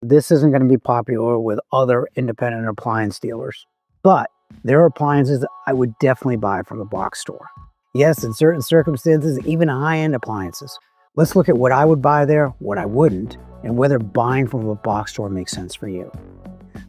this isn't going to be popular with other independent appliance dealers. But there are appliances I would definitely buy from a box store. Yes, in certain circumstances, even high-end appliances. Let's look at what I would buy there, what I wouldn't, and whether buying from a box store makes sense for you.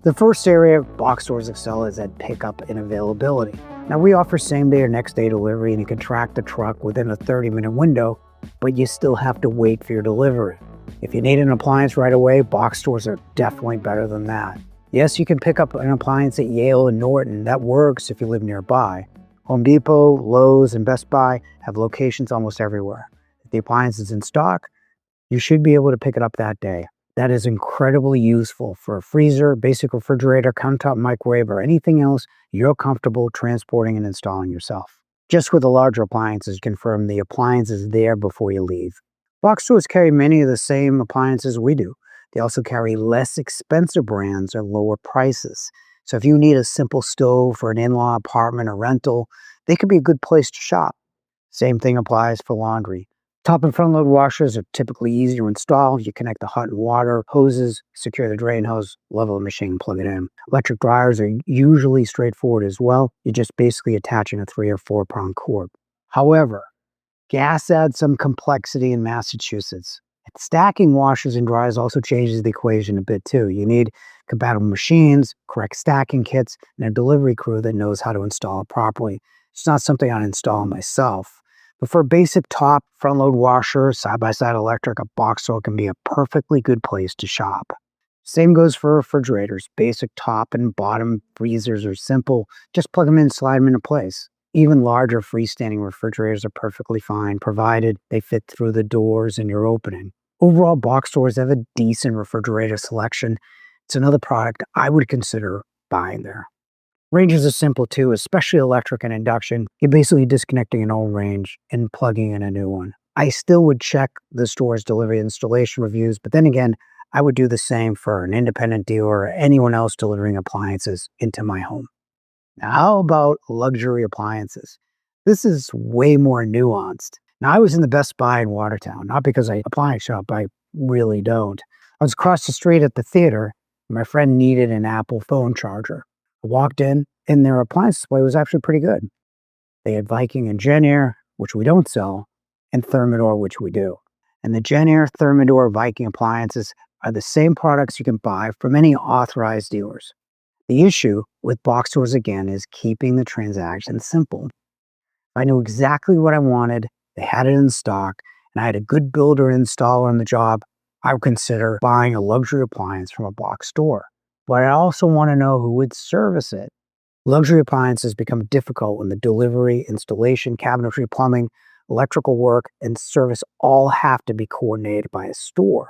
The first area box stores excel is at pickup and availability. Now, we offer same-day or next-day delivery, and you can track the truck within a 30-minute window, but you still have to wait for your delivery. If you need an appliance right away, box stores are definitely better than that. Yes, you can pick up an appliance at Yale and Norton. That works if you live nearby. Home Depot, Lowe's, and Best Buy have locations almost everywhere. If the appliance is in stock, you should be able to pick it up that day. That is incredibly useful for a freezer, basic refrigerator, countertop microwave, or anything else you're comfortable transporting and installing yourself. Just with the larger appliances, confirm the appliance is there before you leave. Box stores carry many of the same appliances we do. They also carry less expensive brands at lower prices. So if you need a simple stove for an in-law apartment or rental, they could be a good place to shop. Same thing applies for laundry. Top and front load washers are typically easy to install. You connect the hot and water hoses, secure the drain hose, level the machine, plug it in. Electric dryers are usually straightforward as well. You're just basically attaching a 3 or 4 prong cord. However, gas adds some complexity in Massachusetts. Stacking washers and dryers also changes the equation a bit too. You need compatible machines, correct stacking kits, and a delivery crew that knows how to install it properly. It's not something I'd install myself. But for a basic top, front-load washer, side-by-side electric, a box store can be a perfectly good place to shop. Same goes for refrigerators. Basic top and bottom freezers are simple. Just plug them in, slide them into place. Even larger freestanding refrigerators are perfectly fine, provided they fit through the doors in your opening. Overall, box stores have a decent refrigerator selection. It's another product I would consider buying there. Ranges are simple too, especially electric and induction. You're basically disconnecting an old range and plugging in a new one. I still would check the store's delivery installation reviews, but then again, I would do the same for an independent dealer or anyone else delivering appliances into my home. Now, how about luxury appliances? This is way more nuanced. Now, I was in the Best Buy in Watertown, not because I appliance shop, I really don't. I was across the street at the theater, and my friend needed an Apple phone charger. I walked in, and their appliance display was actually pretty good. They had Viking and Genair, which we don't sell, and Thermador, which we do. And the Genair, Thermador, Viking appliances are the same products you can buy from any authorized dealers. The issue with box stores, again, is keeping the transaction simple. If I knew exactly what I wanted, they had it in stock, and I had a good builder installer on the job, I would consider buying a luxury appliance from a box store. But I also want to know who would service it. Luxury appliances become difficult when the delivery, installation, cabinetry, plumbing, electrical work, and service all have to be coordinated by a store.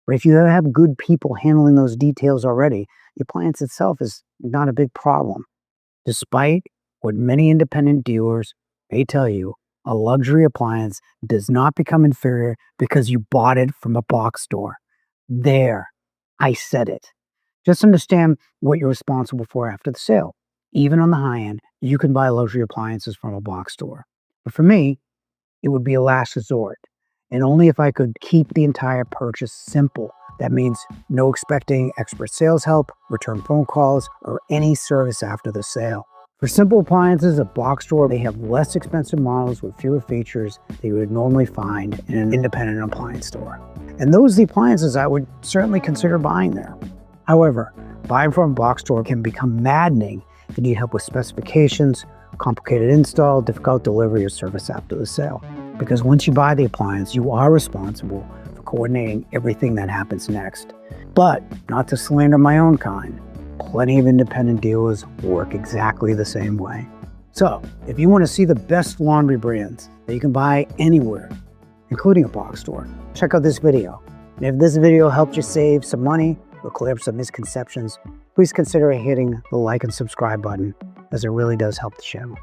But if you have good people handling those details already, the appliance itself is not a big problem. Despite what many independent dealers may tell you, a luxury appliance does not become inferior because you bought it from a box store. There, I said it. Just understand what you're responsible for after the sale. Even on the high end, you can buy luxury appliances from a box store. But for me, it would be a last resort. And only if I could keep the entire purchase simple. That means no expecting expert sales help, return phone calls, or any service after the sale. For simple appliances, a box store, they have less expensive models with fewer features that you would normally find in an independent appliance store. And those are the appliances I would certainly consider buying there. However, buying from a box store can become maddening if you need help with specifications, complicated install, difficult delivery, or service after the sale. Because once you buy the appliance, you are responsible for coordinating everything that happens next. But not to slander my own kind, plenty of independent dealers work exactly the same way. So, if you want to see the best laundry brands that you can buy anywhere, including a box store, check out this video. And if this video helped you save some money or clear up some misconceptions, please consider hitting the like and subscribe button, as it really does help the channel.